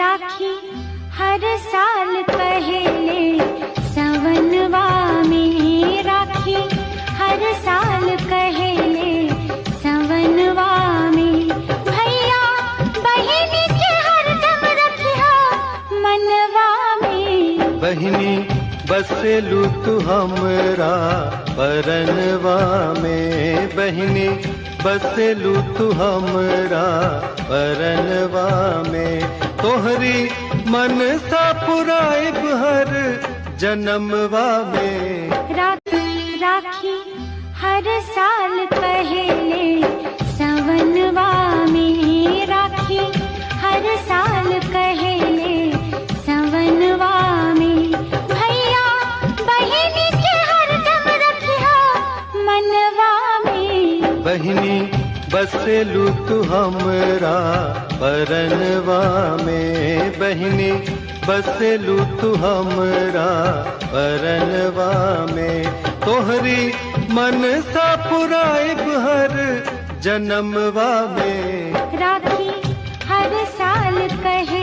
राखी हर साल पहले सवनवा में, राखी हर साल पहले सवनवा में। भैया बहिनी के हरदम रखिया मनवा में। बहिनी बसेलू तू हमरा परनवा में, बहिनी बसेलू तू हमरा परनवा में। तोहरी मन सा पुराइब हर जन्मवा में। राखी हर साल पहले सवनवा में, राखी हर साल पहले सवनवा में। भैया बहिनी के हरदम रखिया मनवा में। बहिनी बसेलू तू हमरा परनवा में, बहिनी बसेलू तू हमरा परनवा में। तोहरी मन सा पुराइब हर जन्मवा में। राखी हर साल पहले